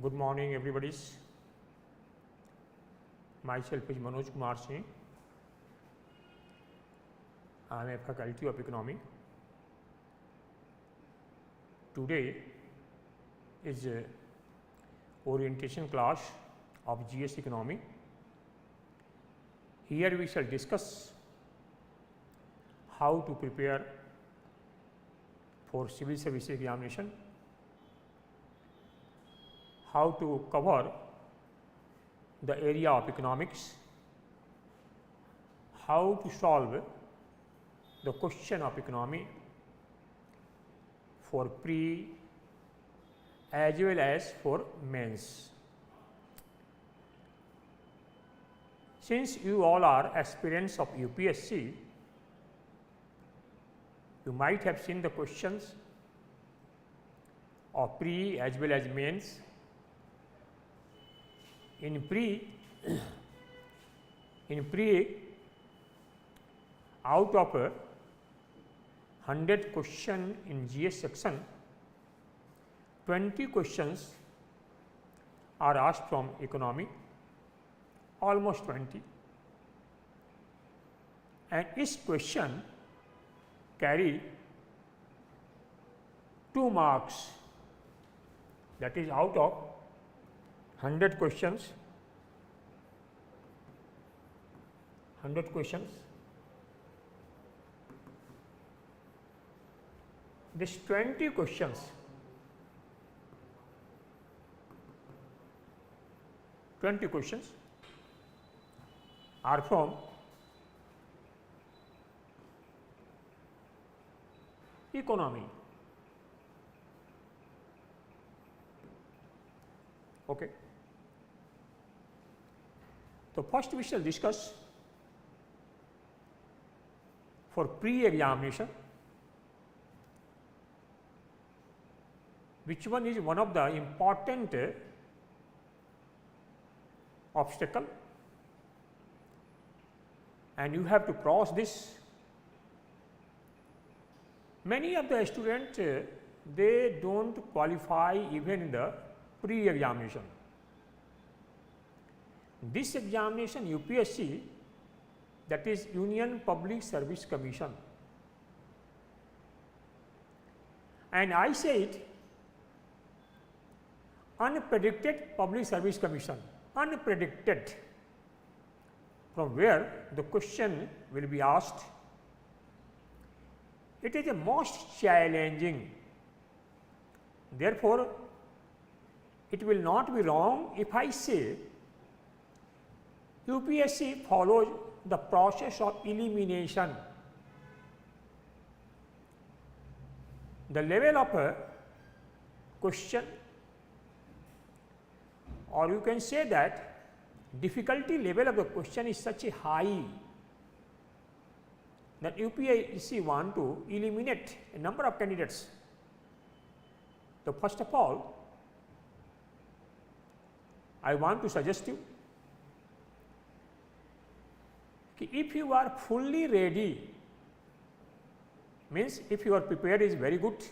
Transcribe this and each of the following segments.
Good morning, everybody. Myself is Manoj Kumar Singh. I am a faculty of economy. Today is a orientation class of GS economy. Here we shall discuss how to prepare for civil service examination, how to cover the area of economics, how to solve the question of economy for pre as well as for mains. Since you all are aspirants of UPSC, you might have seen the questions of pre as well as mains. In pre, out of 100 question in GS section, 20 questions are asked from economy, almost 20, and each question carry 2 marks. That is, out of 100 questions, this 20 questions, 20 questions are from economy. Okay. So, first we shall discuss for pre-examination which one is one of the important obstacle, and you have to cross this. Many of the students they do not qualify even in the pre-examination. This examination UPSC, that is Union Public Service Commission, and I say it unpredicted public service commission, unpredicted, from where the question will be asked. It is the most challenging. Therefore, it will not be wrong if I say UPSC follows the process of elimination. The level of a question, or you can say that difficulty level of the question is such a high that UPSC want to eliminate a number of candidates. So, first of all, I want to suggest you, if you are fully ready, means if your prepared is very good,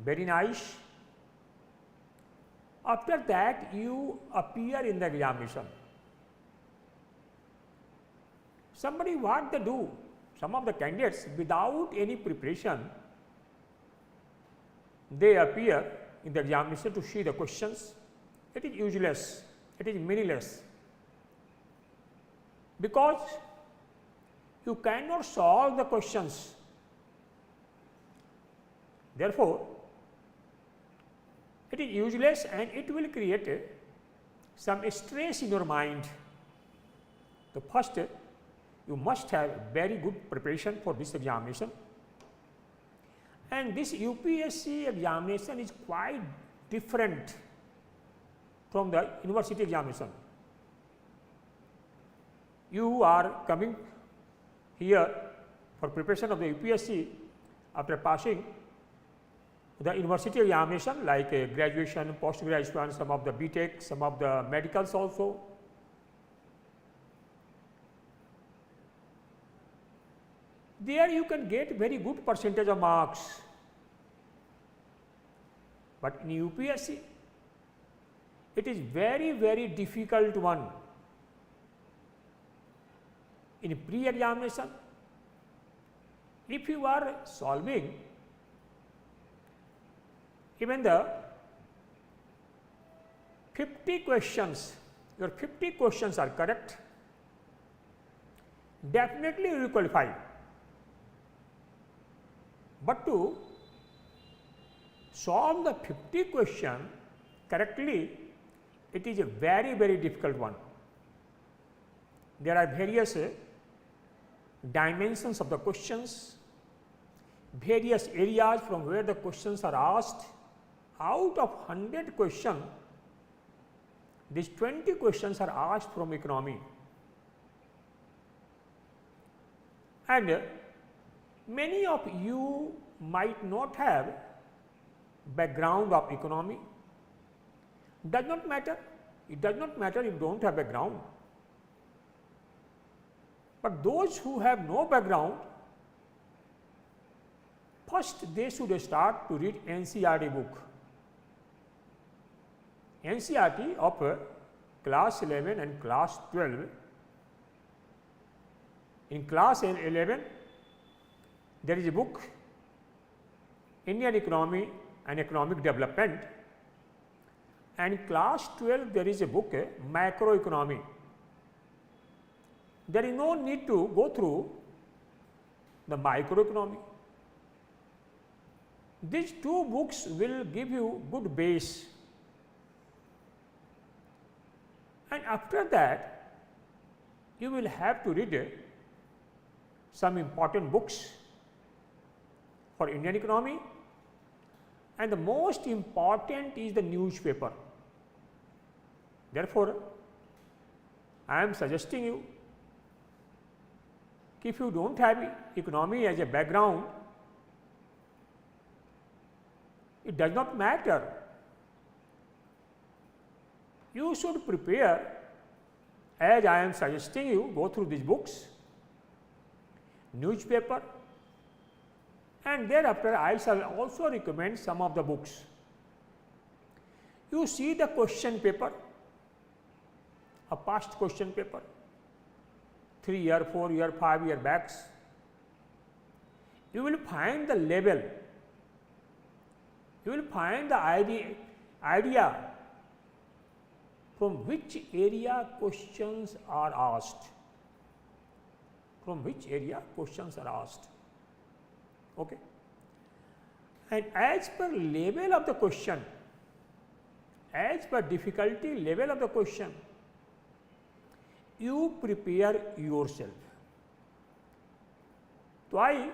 very nice, after that you appear in the examination. Somebody what they do, some of the candidates without any preparation, they appear in the examination to see the questions. It is useless, it is meaningless, because you cannot solve the questions. Therefore, it is useless and it will create some stress in your mind. The first, you must have very good preparation for this examination, and this UPSC examination is quite different from the university examination. You are coming here for preparation of the UPSC after passing the university examination like graduation, post graduation, some of the BTech, some of the medicals also. There you can get very good percentage of marks, but in UPSC it is very, very difficult one. In pre-examination, if you are solving even the 50 questions, your 50 questions are correct, definitely you will qualify. But to solve the 50 question correctly, it is a very, very difficult one. There are various dimensions of the questions, various areas from where the questions are asked. Out of 100 questions, these 20 questions are asked from economy. And many of you might not have background of economy. Does not matter. It does not matter if you don't have background. But those who have no background, first they should start to read NCERT book. NCERT of class 11 and class 12. In class 11, there is a book, Indian Economy and Economic Development, and class 12 there is a book, Macroeconomy. There is no need to go through the microeconomy. These two books will give you good base, and after that you will have to read some important books for Indian economy, and the most important is the newspaper. Therefore, I am suggesting you, if you do not have economy as a background, it does not matter. You should prepare as I am suggesting you, go through these books, newspaper, and thereafter I shall also recommend some of the books. You see the question paper, a past question paper, 3-year, 4-year, 5-year backs. You will find the level, you will find the idea from which area questions are asked. From which area questions are asked. Okay. And as per level of the question, as per difficulty level of the question, you prepare yourself. So, I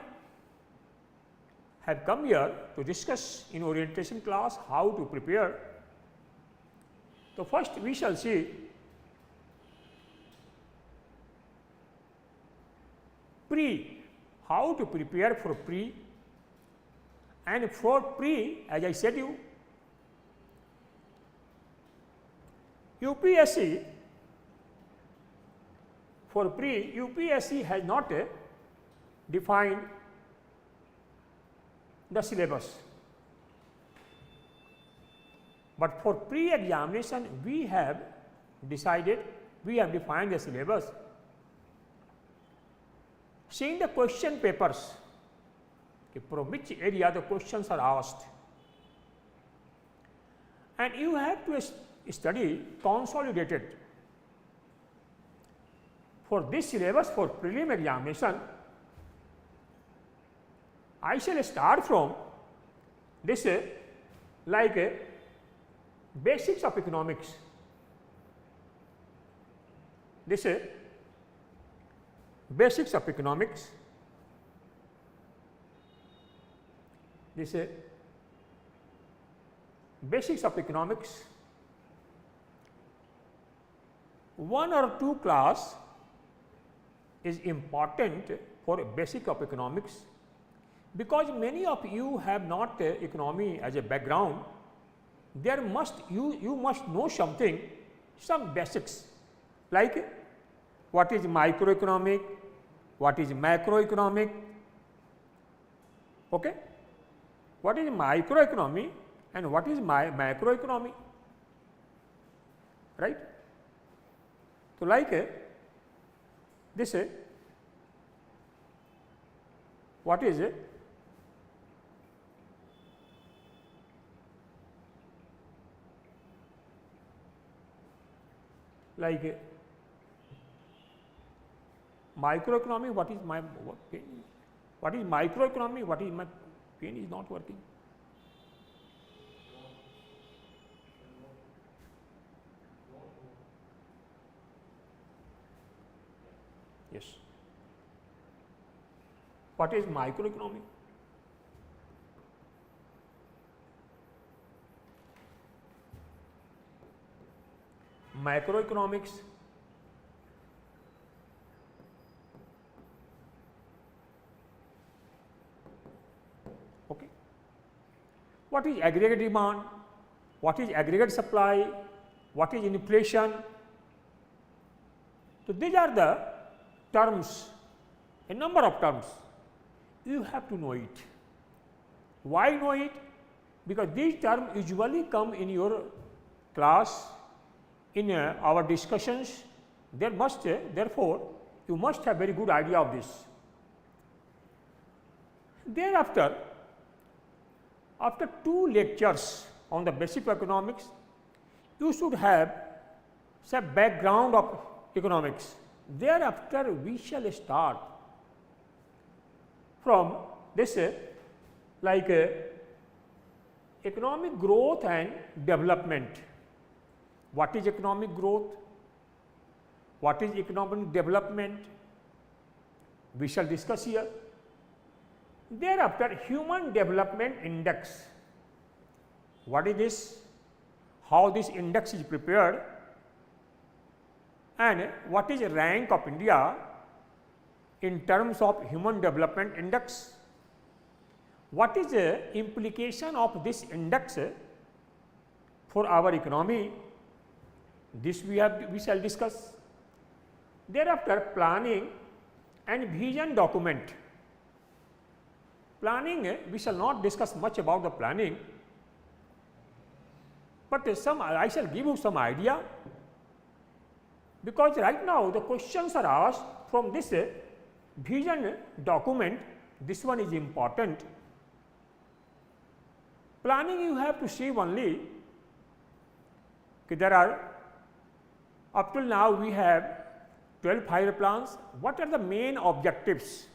have come here to discuss in orientation class how to prepare. So, first we shall see pre, how to prepare for pre, and for pre, as I said you, UPSC, for pre, UPSC has not defined the syllabus, but for pre-examination we have decided, we have defined the syllabus. Seeing the question papers, from which area the questions are asked, and you have to study consolidated. For this syllabus for prelim examination, I shall start from this like basics of economics. This basics of economics, this basics of economics, 1 or 2 class is important for basic of economics, because many of you have not economy as a background. There must you must know something, some basics, like what is microeconomic, what is macroeconomic, okay? What is microeconomy and what is macroeconomy? right. So, like this what is like microeconomy, what is my what is microeconomy, what is my pen is not working. Yes. What is microeconomy? Macroeconomics, okay. What is aggregate demand? What is aggregate supply? What is inflation? So, these are the terms, a number of terms. You have to know it. Why know it? Because these terms usually come in your class, in our discussions. There must therefore, you must have very good idea of this. Thereafter, after 2 lectures on the basic economics, you should have some background of economics. Thereafter, we shall start from this like economic growth and development. What is economic growth? What is economic development? We shall discuss here. Thereafter, Human Development Index. What is this? How this index is prepared? And what is the rank of India in terms of Human Development Index? What is the implication of this index for our economy? This we shall discuss. Thereafter, planning and vision document. Planning, we shall not discuss much about the planning, but I shall give you some idea, because right now the questions are asked from this vision document. This one is important. Planning, you have to see only there are, up till now we have 12 5-year plans. What are the main objectives?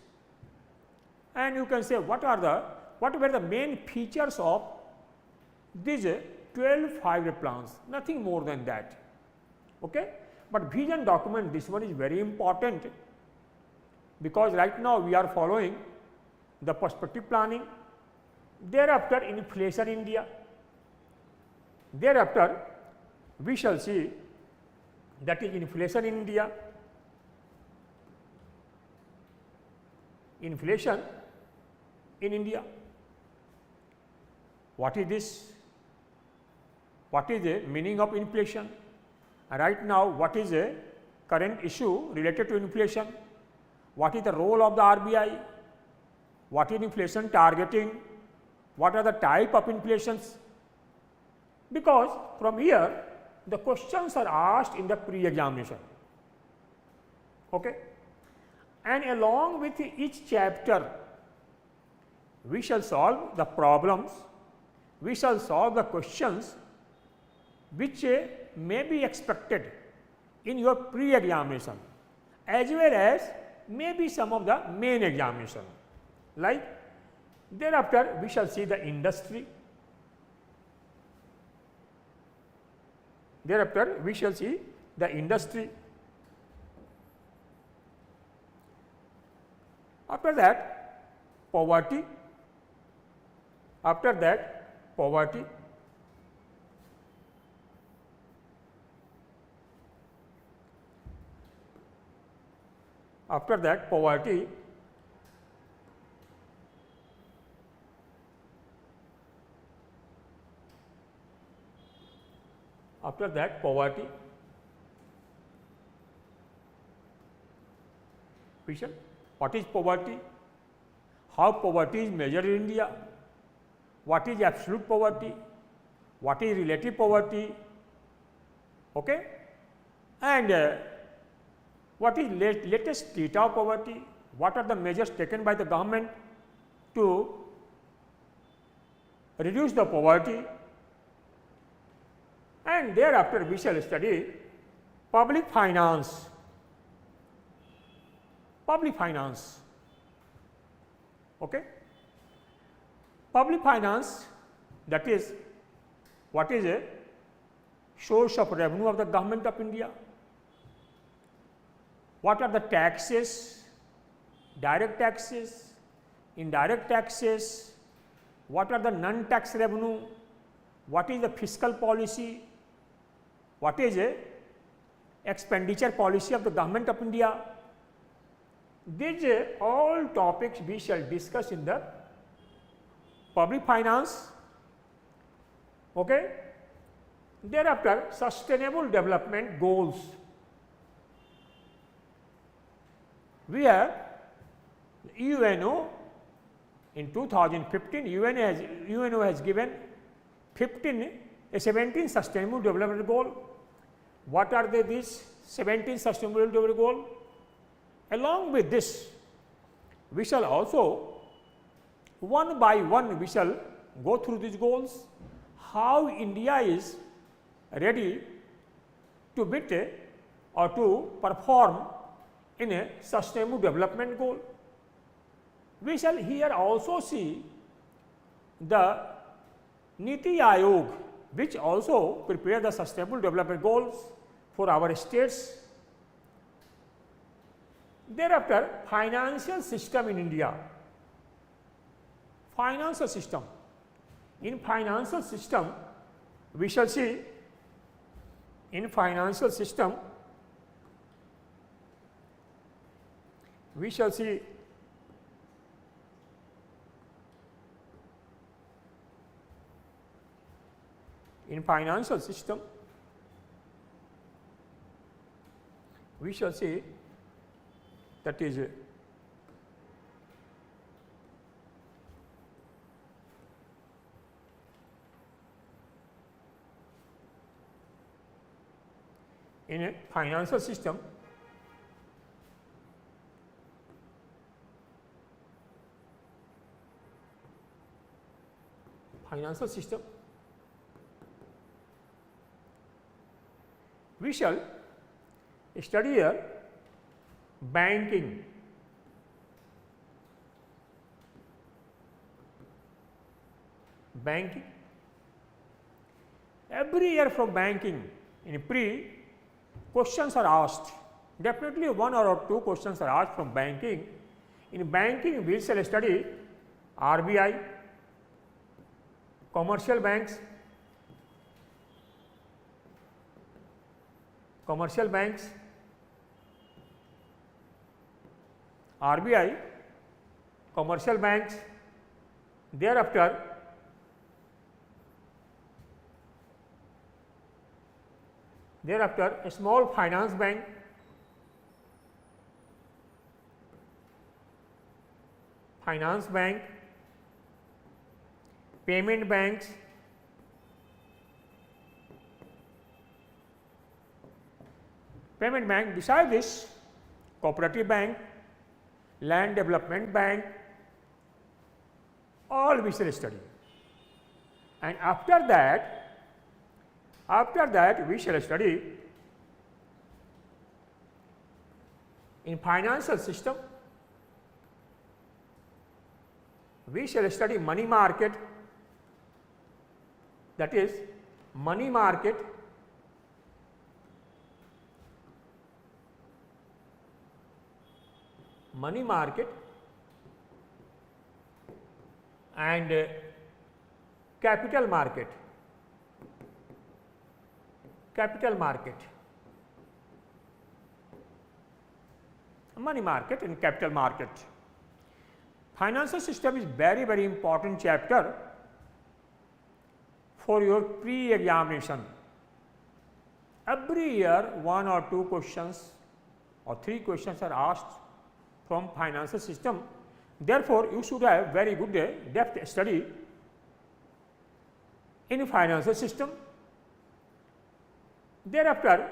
And you can say what were the main features of these 12 5-year plans, nothing more than that. Okay? But vision document, this one is very important, because right now we are following the perspective planning. Thereafter, inflation India. Thereafter, we shall see that is inflation in India. Inflation in India. What is this? What is the meaning of inflation? Right now, what is a current issue related to inflation? What is the role of the RBI? What is inflation targeting? What are the type of inflations? Because from here, the questions are asked in the pre-examination. Okay? And along with each chapter, we shall solve the problems, we shall solve the questions which may be expected in your pre-examination, as well as maybe some of the main examination. Like, thereafter we shall see the industry. Thereafter we shall see the industry. After that, poverty. After that, poverty. After that, poverty. After that, poverty. Vision. What is poverty? How poverty is measured in India? What is absolute poverty? What is relative poverty? Okay? And what is latest data of poverty? What are the measures taken by the government to reduce the poverty? And thereafter we shall study public finance. Public finance. Okay? Public finance, that is what is a source of revenue of the government of India. What are the taxes, direct taxes, indirect taxes, what are the non-tax revenue, what is the fiscal policy, what is a expenditure policy of the government of India. These all topics we shall discuss in the public finance. Okay? Thereafter, sustainable development goals. We have UNO in 2015, UNO has given 17 sustainable development goal. What are they, these 17 sustainable development goal? Along with this, we shall also one by one we shall go through these goals, how India is ready to meet or to perform in a sustainable development goal. We shall here also see the Niti Aayog, which also prepare the sustainable development goals for our states. Thereafter, financial system in India. Financial system. In financial system, we shall see in financial system, we shall see in financial system, we shall see that is in a financial system, we shall study here banking. Banking. Every year from banking, in pre, questions are asked. Definitely one or two questions are asked from banking. In banking, we shall study RBI, commercial banks, RBI, commercial banks. Thereafter, a small finance bank, payment banks, beside this cooperative bank, land development bank, all we shall study. And after that we shall study in financial system, we shall study money market, that is money market, and capital market, money market and capital market. Financial system is very, very important chapter for your pre-examination. Every year one or two questions or three questions are asked from financial system. Therefore, you should have very good depth study in financial system. Thereafter,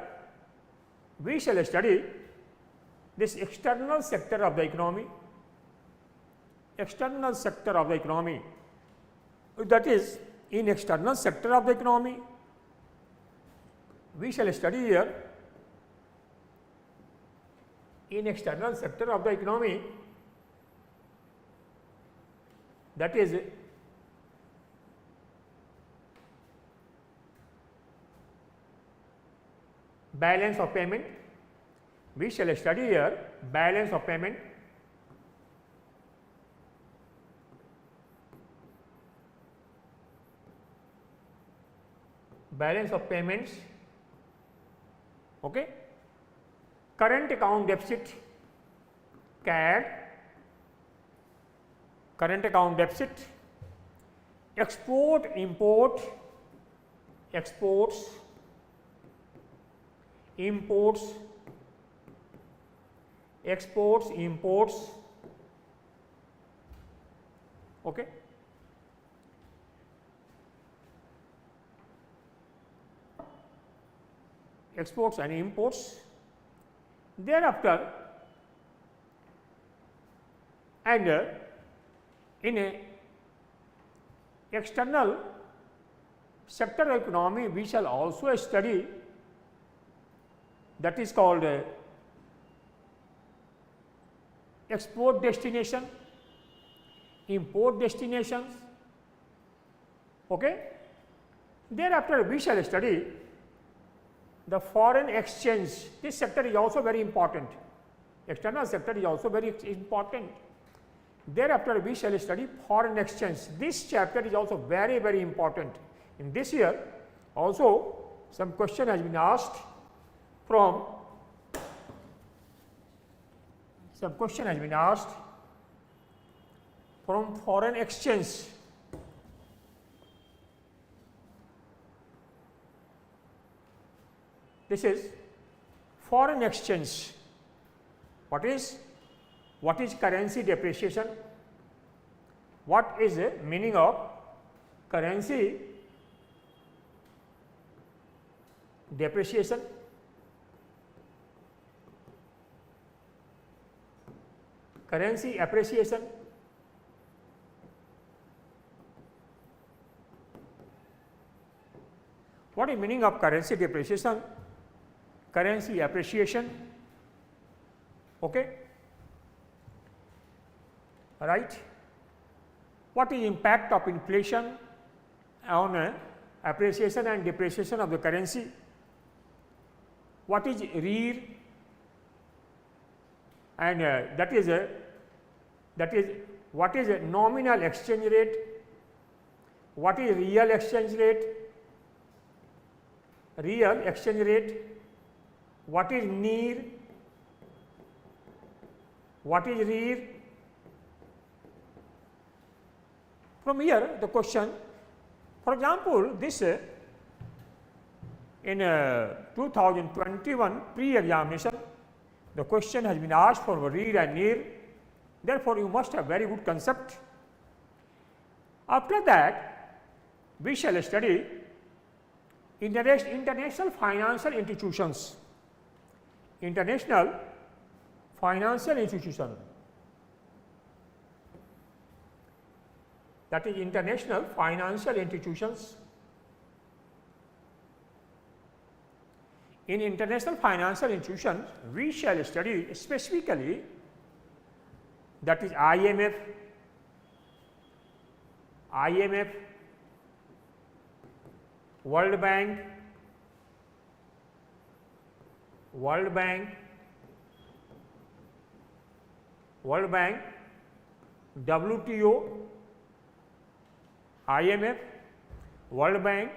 we shall study this external sector of the economy, external sector of the economy, that is, in external sector of the economy, we shall study here in external sector of the economy, that is balance of payment. We shall study here balance of payment, balance of payments, okay, current account deficit, CAD, current account deficit, export import, exports, imports, exports, imports, okay. Exports and imports. Thereafter, and in a external sector of economy, we shall also study that is called export destination, import destinations, okay. Thereafter, we shall study the foreign exchange. This sector is also very important. External sector is also very important. Thereafter, we shall study foreign exchange. This chapter is also very, very important. In this year, also some question has been asked from foreign exchange. This is foreign exchange. What is currency depreciation? What is the meaning of currency depreciation? Currency appreciation. What is meaning of currency depreciation? Currency appreciation, okay, right. What is impact of inflation on appreciation and depreciation of the currency? What is real, and that is what is a nominal exchange rate, what is real exchange rate, what is near, what is rear. From here the question, for example, this in 2021 pre-examination, the question has been asked for rear and near. Therefore, you must have very good concept. After that, we shall study international financial institutions. International financial institution, that is international financial institutions. In international financial institutions, we shall study specifically that is IMF, World Bank, WTO, IMF, World Bank,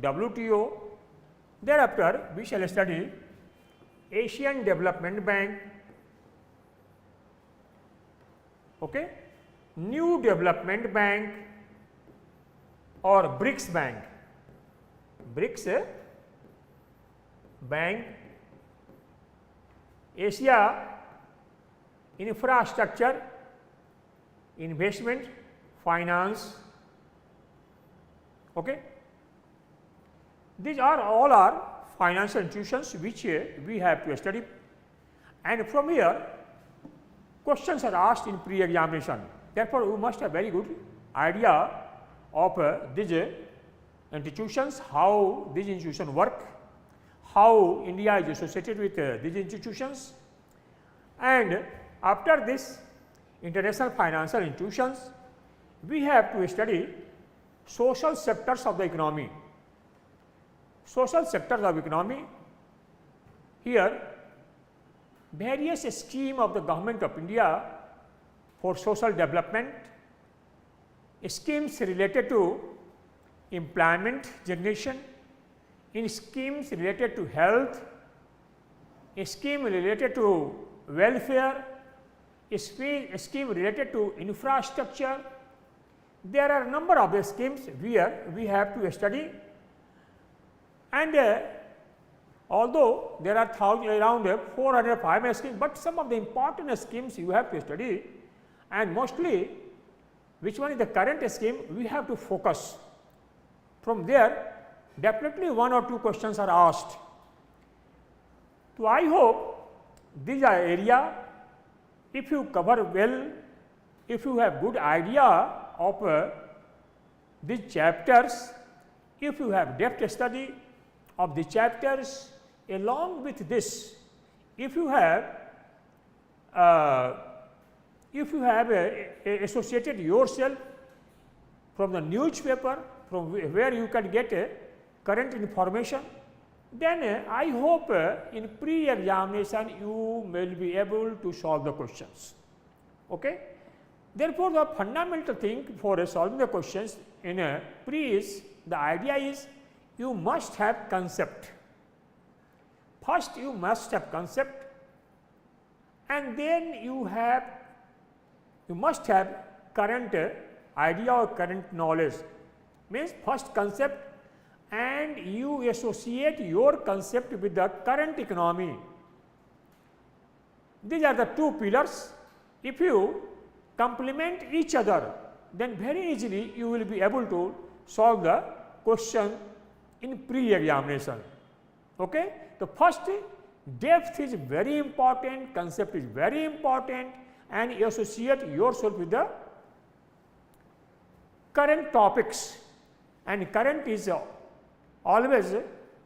WTO. Thereafter, we shall study Asian Development Bank, okay, New Development Bank, or BRICS Bank. BRICS Bank, Asia Infrastructure Investment Finance, okay. These are all financial institutions which we have to study, and from here questions are asked in pre-examination. Therefore, you must have very good idea of these institutions, how these institutions work, how India is associated with these institutions, and after this international financial institutions, we have to study social sectors of the economy. Social sectors of economy, here various scheme of the government of India for social development, schemes related to employment generation, in schemes related to health, a scheme related to welfare, a scheme related to infrastructure. There are a number of schemes where we have to study, and although there are around 405 schemes, but some of the important schemes you have to study, and mostly which one is the current scheme we have to focus. From there definitely one or two questions are asked. So, I hope these are area, if you cover well, if you have good idea of these chapters, if you have depth study of the chapters, along with this, if you have associated yourself from the newspaper, from where you can get current information, then I hope in pre-examination you will be able to solve the questions. Okay? Therefore, the fundamental thing for solving the questions in a pre is, the idea is you must have concept. First you must have concept, and then you must have current idea or current knowledge. Means first concept, and you associate your concept with the current economy. These are the two pillars. If you complement each other, then very easily you will be able to solve the question in pre-examination. Okay? The first, depth is very important, concept is very important, and you associate yourself with the current topics, and current is always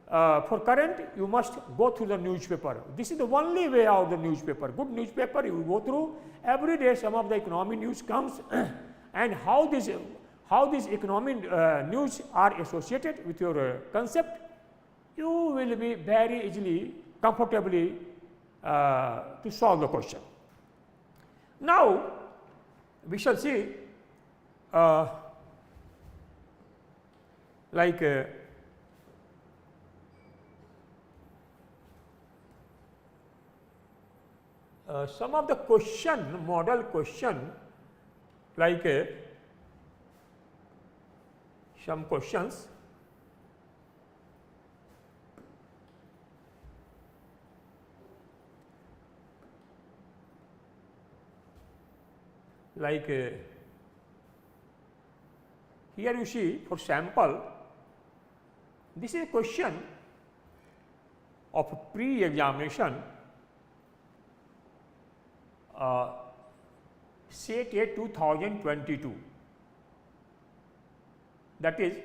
for current you must go through the newspaper. This is the only way out of the newspaper. Good newspaper you go through, every day some of the economic news comes and how this economic news are associated with your concept, you will be very easily, comfortably to solve the question. Now, we shall see some of the question, model question, like some questions like here you see, for sample, this is a question of pre-examination SET A 2022. That is,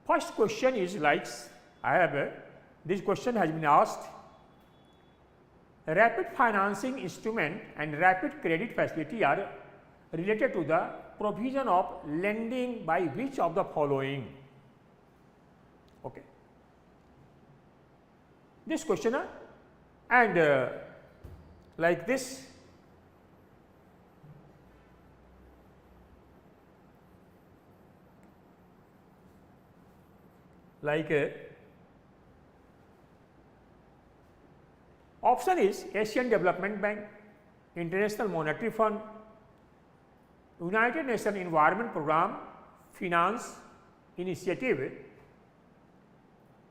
first question is like, this question has been asked: rapid financing instrument and rapid credit facility are related to the provision of lending by which of the following? Okay. This question and like this, like option is Asian Development Bank, International Monetary Fund, United Nations Environment Program, Finance Initiative,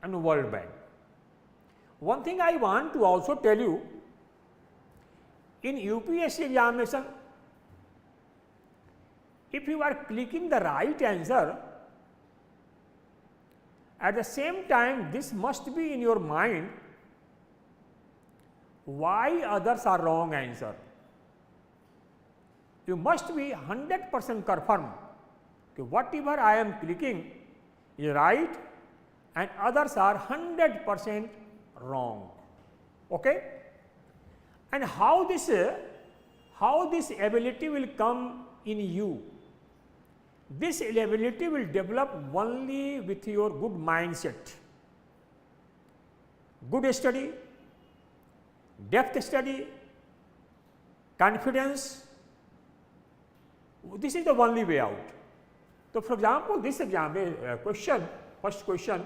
and World Bank. One thing I want to also tell you, in UPSC examination, if you are clicking the right answer At the same time, this must be in your mind why others are wrong answer. You must be 100% confirmed that whatever I am clicking is right and others are 100% wrong. Okay? And how this ability will come in you? This ability will develop only with your good mindset, good study, depth study, confidence. This is the only way out. So, for example, this example question, first question,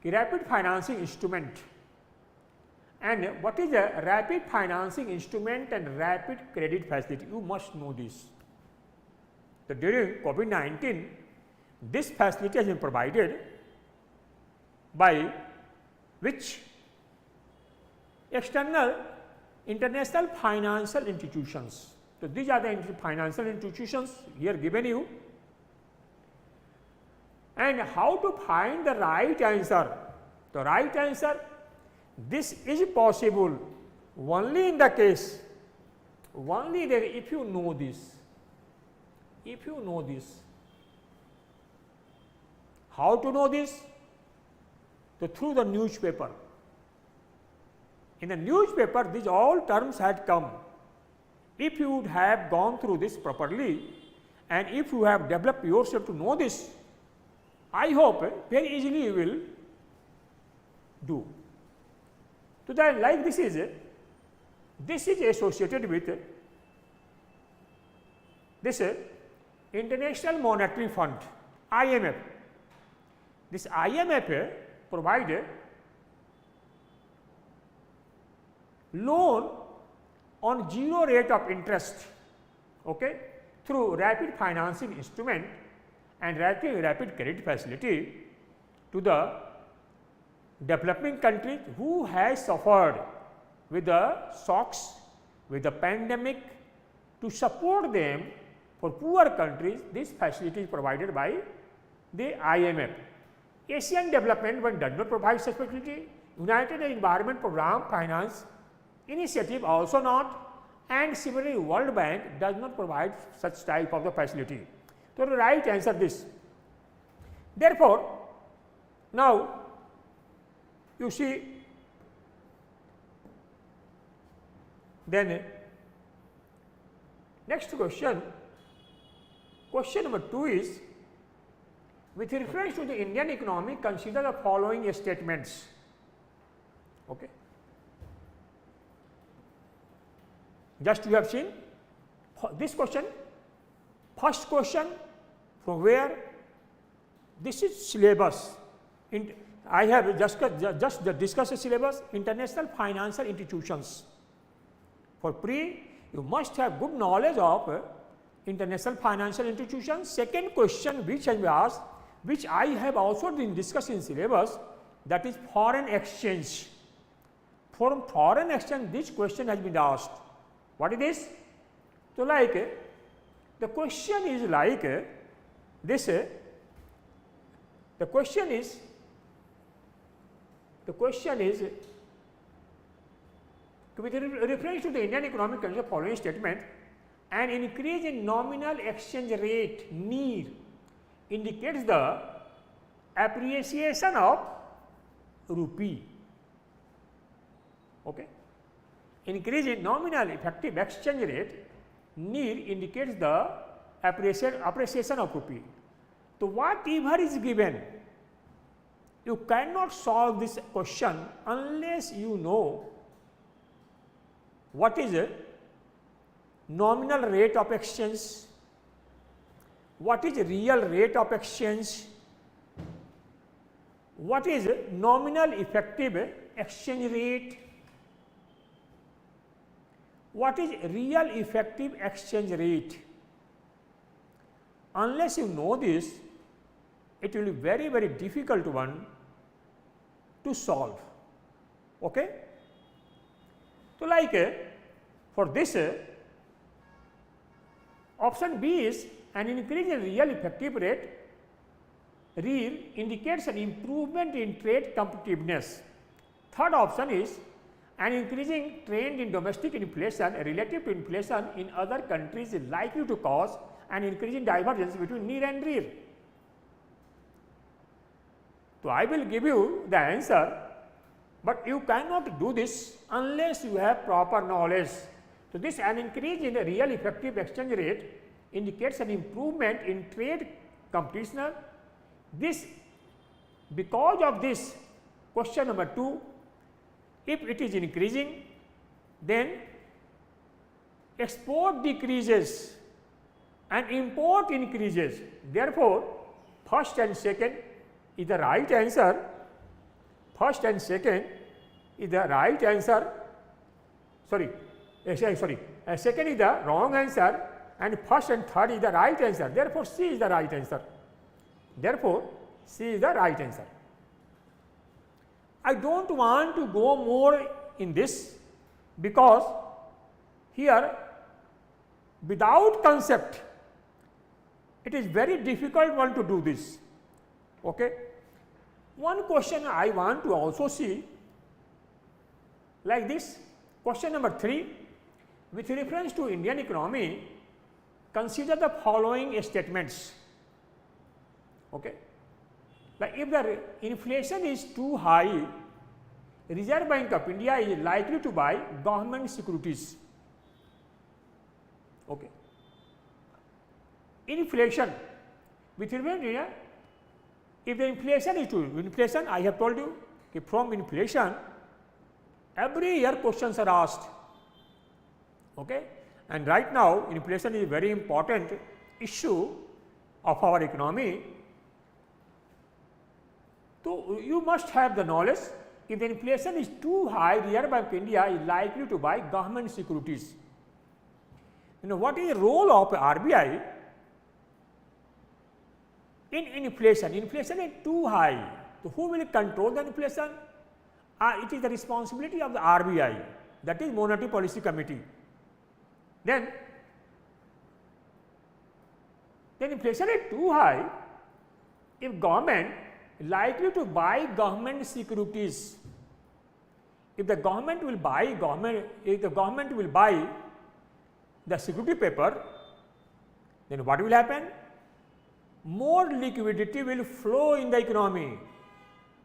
rapid financing instrument, and what is a rapid financing instrument and rapid credit facility? You must know this. So, during COVID-19, this facility has been provided by which external international financial institutions. So, these are the financial institutions here given you, and how to find the right answer. The right answer, this is possible only in the case, only there if you know this. If you know this, how to know this? So, through the newspaper. In the newspaper, these all terms had come. If you would have gone through this properly and if you have developed yourself to know this, I hope very easily you will do. So, that like this is associated with this International Monetary Fund, IMF. This IMF provide loan on 0 rate of interest, okay, through rapid financing instrument and rapid credit facility to the developing countries who has suffered with the shocks, with the pandemic. To support them, for poor countries, this facility is provided by the IMF. Asian Development Bank does not provide such facility. United Environment Program Finance Initiative also not, and similarly World Bank does not provide such type of the facility. So, the right answer this. Therefore, now you see, then next question, question number 2 is, with reference to the Indian economy, consider the following statements. Okay. Just you have seen this question, first question from where? This is syllabus. I have just discussed the syllabus, international financial institutions. For pre, you must have good knowledge of international financial institutions. Second question which has been asked, which I have also been discussed in syllabus, that is foreign exchange. From foreign exchange, this question has been asked. What is this? So, like the question is like this, the question is with reference to the Indian economic condition, following statement, an increase in nominal exchange rate NER indicates the appreciation of rupee. Okay. Increase in nominal effective exchange rate NER indicates the appreciation of rupee. So, whatever is given, you cannot solve this question unless you know what is a nominal rate of exchange, what is real rate of exchange, what is nominal effective exchange rate, what is real effective exchange rate. Unless you know this, it will be very, very difficult one to solve. Okay? So, like for this, option B is an increase in real effective rate rear indicates an improvement in trade competitiveness. Third option is an increasing trend in domestic inflation relative to inflation in other countries is likely to cause an increasing divergence between near and rear. So, I will give you the answer, but you cannot do this unless you have proper knowledge. So, this an increase in the real effective exchange rate indicates an improvement in trade competition. This, because of this, question number 2, if it is increasing, then export decreases and import increases. Therefore, first and second is the right answer. First and second is the right answer. Second is the wrong answer, and first and third is the right answer. Therefore, C is the right answer. Therefore, C is the right answer. I do not want to go more in this, because here without concept it is very difficult one to do this. Okay. One question I want to also see like this. Question number 3, with reference to Indian economy, consider the following statements. Okay. Like if the inflation is too high, Reserve Bank of India is likely to buy government securities. Okay. Inflation, with reference to India, if the inflation is too, inflation I have told you, okay, from inflation every year questions are asked. Okay. And right now inflation is a very important issue of our economy. So, you must have the knowledge, if the inflation is too high, Reserve Bank of India is likely to buy government securities. You know, what is the role of RBI in inflation? Inflation is too high. So, who will control the inflation? It is the responsibility of the RBI, that is Monetary Policy Committee. Then inflation is too high, if government likely to buy government securities. If the government will buy the security paper, then what will happen? More liquidity will flow in the economy,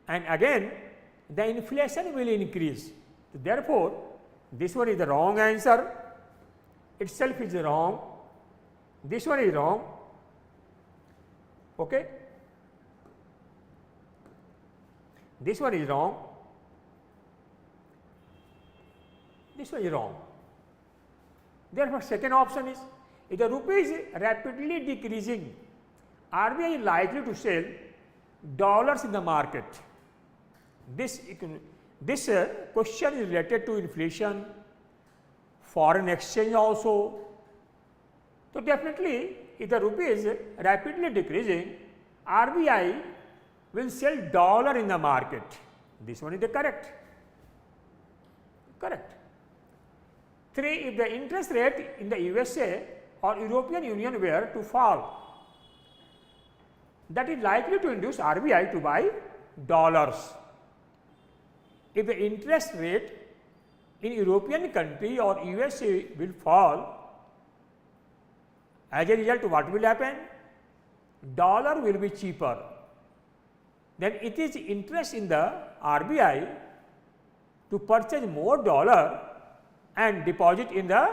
and again the inflation will increase. Therefore, this one is the wrong answer, itself is wrong, this one is wrong. Okay. This one is wrong, this one is wrong. Therefore, second option is, if the rupee is rapidly decreasing, RBI is likely to sell dollars in the market. This question is related to inflation, foreign exchange also. So, definitely if the rupee is rapidly decreasing, RBI will sell dollar in the market. This one is the correct. 3, if the interest rate in the USA or European Union were to fall, that is likely to induce RBI to buy dollars. If the interest rate in European country or USA will fall, as a result what will happen? Dollar will be cheaper. Then it is interest in the RBI to purchase more dollar and deposit in the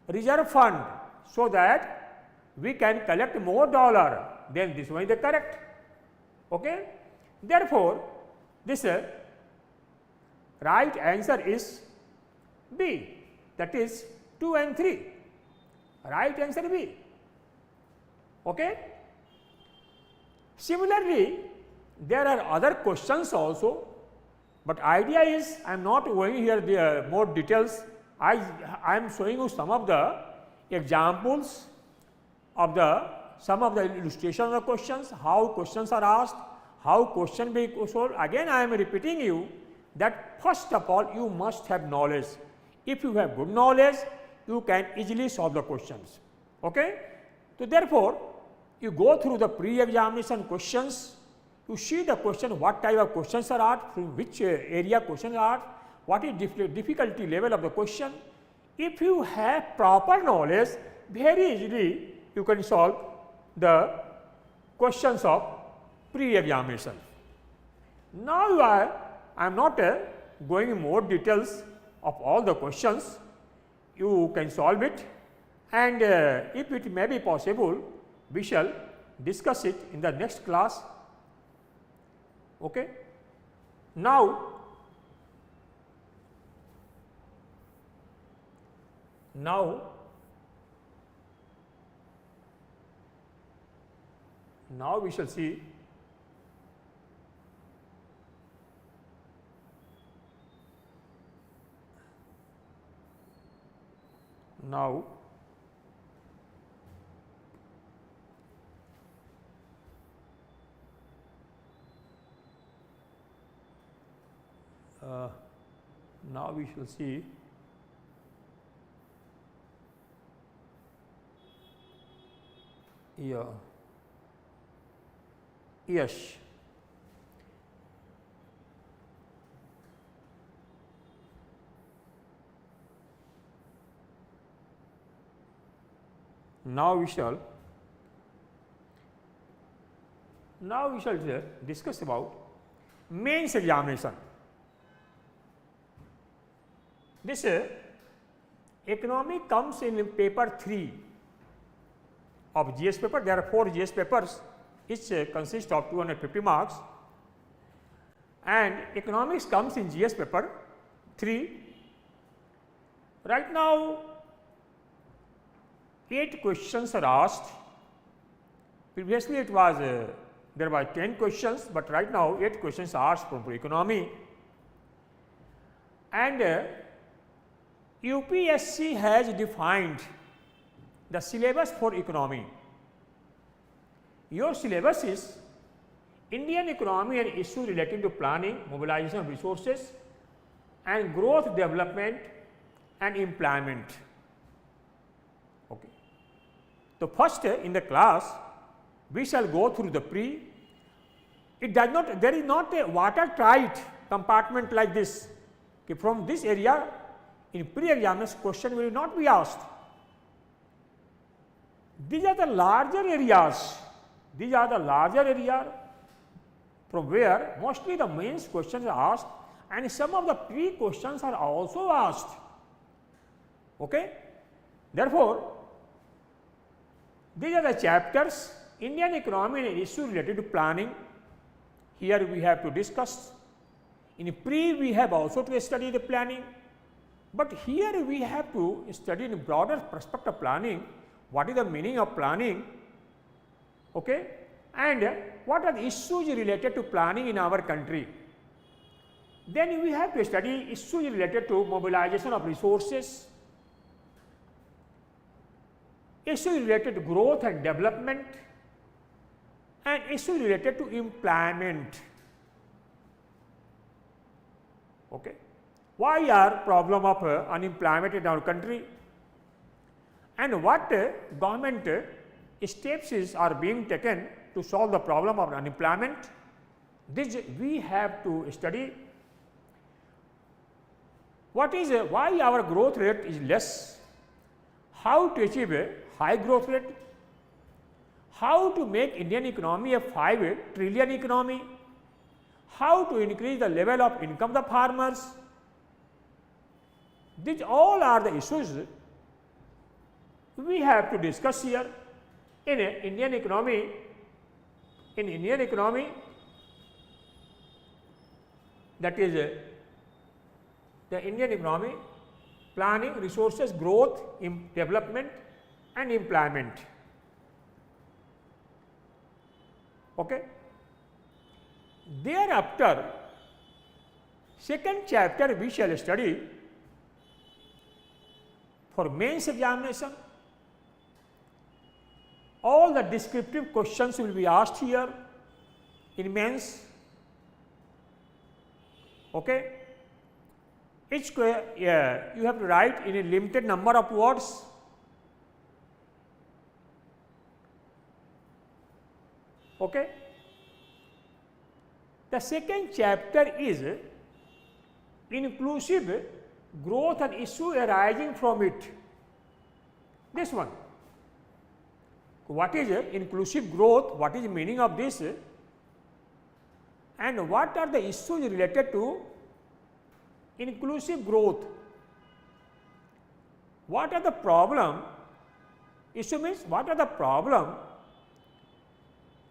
reserve fund, so that we can collect more dollar. Then this one is the correct. Okay. Therefore, this right answer is B, that is 2 and 3. Right answer B. Okay. Similarly, there are other questions also, but idea is I am not going here the more details. I am showing you some of the examples of some of the illustrations of the questions, how questions are asked, how question be solved. Again I am repeating you that first of all you must have knowledge. If you have good knowledge, you can easily solve the questions. Okay? So, therefore, you go through the pre-examination questions, you see the question, what type of questions are asked, from which area questions are asked, what is difficulty level of the question. If you have proper knowledge, very easily you can solve the questions of pre-examination. Now, I am not going in more details of all the questions, you can solve it, and if it may be possible, we shall discuss it in the next class. Okay. Now, we shall see now we shall see yes. Now we shall discuss about mains examination. This economy comes in paper 3 of GS paper. There are 4 GS papers, each consists of 250 marks, and economics comes in GS paper 3. Right now 8 questions are asked. Previously it was there were 10 questions, but right now 8 questions are asked from economy, and UPSC has defined the syllabus for economy. Your syllabus is Indian economy and issues relating to planning, mobilization of resources, and growth, development and employment. Okay. So, first in the class we shall go through the pre. It does not, there is not a watertight compartment like this. Okay, from this area in pre-examination question will not be asked. These are the larger areas. These are the larger area from where mostly the mains questions are asked, and some of the pre questions are also asked. Okay? Therefore, these are the chapters: Indian economy and issues related to planning. Here we have to discuss. In pre we have also to study the planning, but here we have to study in broader perspective of planning. What is the meaning of planning? Okay? And what are the issues related to planning in our country? Then we have to study issues related to mobilization of resources, issues related to growth and development, and issues related to employment. Okay. Why are problem of unemployment in our country, and what government steps are being taken to solve the problem of unemployment? This we have to study. What is why our growth rate is less? How to achieve a high growth rate? How to make Indian economy a 5 trillion economy? How to increase the level of income of the farmers? These all are the issues we have to discuss here in Indian economy. In Indian economy, that is the Indian economy, planning, resources, growth, development and employment. Okay. Thereafter, second chapter we shall study for mains examination. All the descriptive questions will be asked here in mains. Okay. Each you have to write in a limited number of words. The second chapter is inclusive growth and issue arising from it. This one. What is inclusive growth? What is the meaning of this? And what are the issues related to inclusive growth? What are the problem? Issue means what are the problem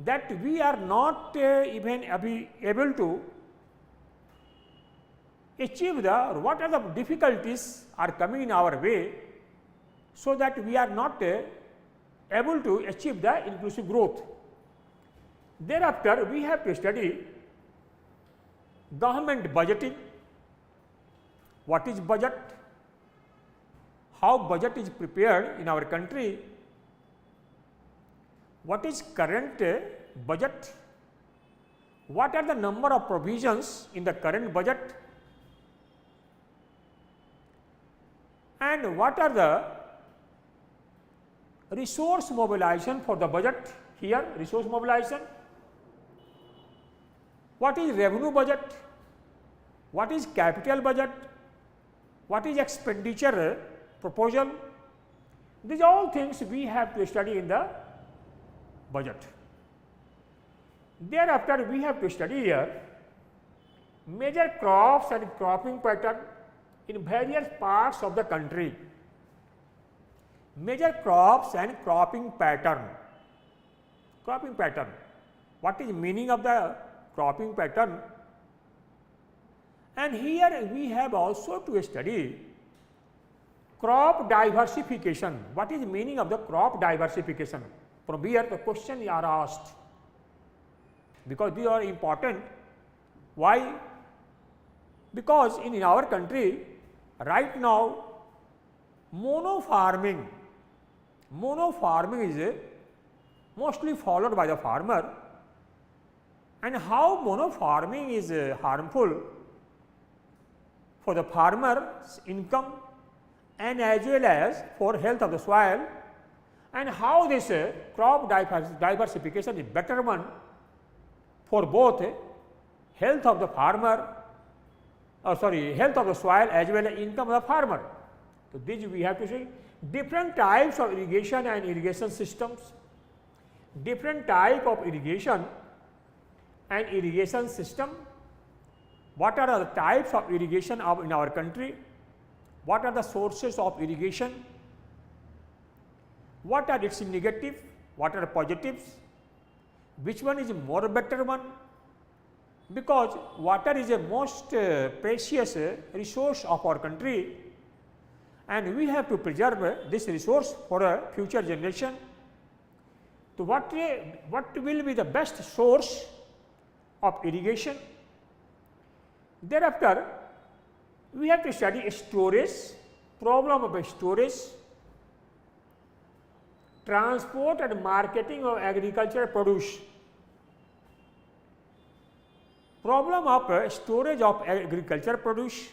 that we are not even able to achieve what are the difficulties are coming in our way, so that we are not able to achieve the inclusive growth. Thereafter, we have to study government budgeting. What is budget? How budget is prepared in our country? What is current budget? What are the number of provisions in the current budget? And what are the resource mobilization for the budget? Here, resource mobilization. What is revenue budget? What is capital budget? What is expenditure proposal? These all things we have to study in the budget. Thereafter, we have to study here major crops and cropping pattern in various parts of the country. Major crops and cropping pattern. Cropping pattern. What is meaning of the cropping pattern? And here we have also to study crop diversification. What is meaning of the crop diversification? From here the question are asked, because these are important. Why? Because in our country right now mono farming is mostly followed by the farmer, and how mono farming is harmful for the farmer's income and as well as for health of the soil, and how this crop diversification is better one for both health of the farmer, health of the soil as well as income of the farmer. So, this we have to see different types of irrigation and irrigation systems, different type of irrigation and irrigation system. What are the types of irrigation in our country? What are the sources of irrigation? What are its negative? What are positives? Which one is more better one? Because water is a most precious resource of our country, and we have to preserve this resource for a future generation. So, what will be the best source of irrigation? Thereafter, we have to study storage, problem of storage, transport and marketing of agricultural produce, problem of storage of agricultural produce,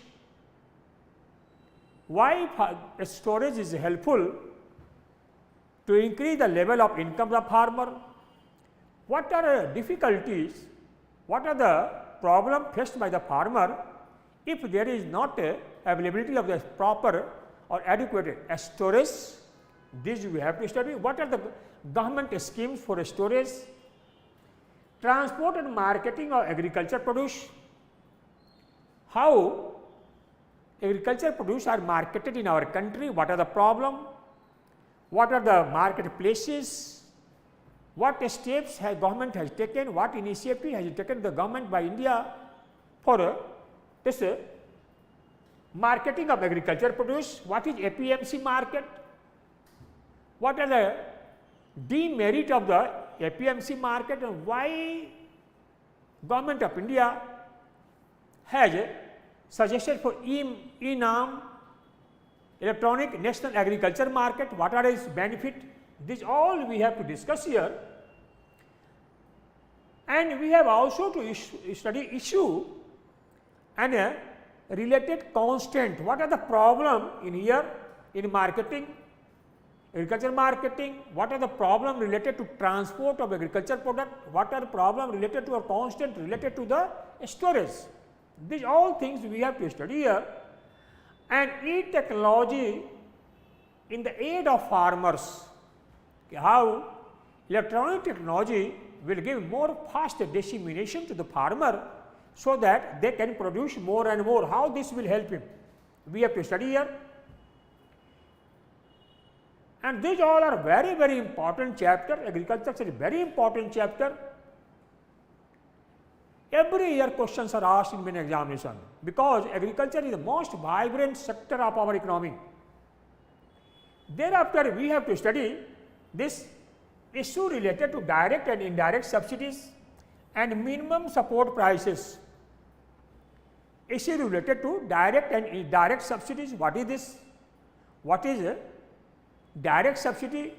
why storage is helpful to increase the level of income of the farmer, what are difficulties, what are the problem faced by the farmer if there is not availability of the proper or adequate storage. This we have to study. What are the government schemes for storage, transport and marketing of agriculture produce, how agriculture produce are marketed in our country, what are the problem, what are the marketplaces, what steps government has taken, what initiative has taken the government by India for this marketing of agriculture produce, what is APMC market, what are the demerit of the APMC market, and why government of India has suggested for ENAM, electronic national agriculture market, what are its benefit. This all we have to discuss here, and we have also to study issue and a related constant. What are the problem in here in marketing, agriculture marketing, what are the problems related to transport of agriculture product, what are the problems related to or constant related to the storage. These all things we have to study here, and e-technology in the aid of farmers, how electronic technology will give more fast dissemination to the farmer so that they can produce more and more. How this will help him? We have to study here. And these all are very, very important chapter. Agriculture is a very important chapter. Every year questions are asked in many examination because agriculture is the most vibrant sector of our economy. Thereafter, we have to study this issue related to direct and indirect subsidies and minimum support prices. Issue related to direct and indirect subsidies. What is this? What is direct subsidy?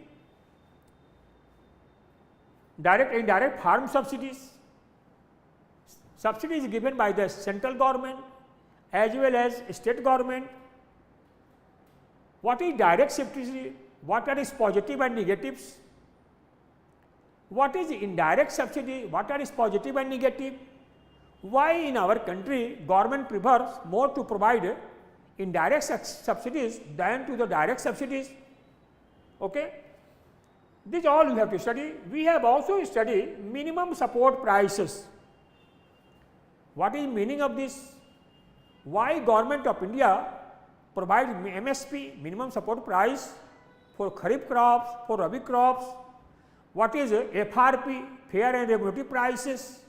Direct and indirect farm subsidies. Subsidies given by the central government as well as state government. What is direct subsidy? What are its positive and negatives? What is indirect subsidy? What are its positive and negative? Why in our country government prefers more to provide indirect subsidies than to the direct subsidies? Okay? This all we have to study. We have also studied minimum support prices. What is meaning of this? Why government of India provide MSP, minimum support price, for kharif crops, for rabi crops? What is FRP, fair and regulatory prices?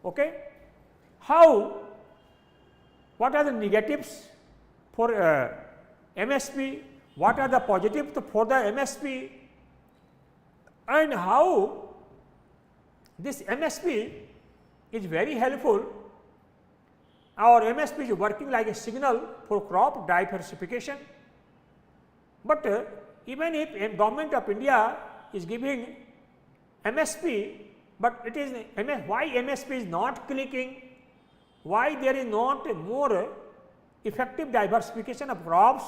Okay? How? What are the negatives for MSP? What are the positives for the MSP? And how this MSP is very helpful. Our MSP is working like a signal for crop diversification. But even if government of India is giving MSP, but it is why MSP is not clicking, why there is not a more effective diversification of crops,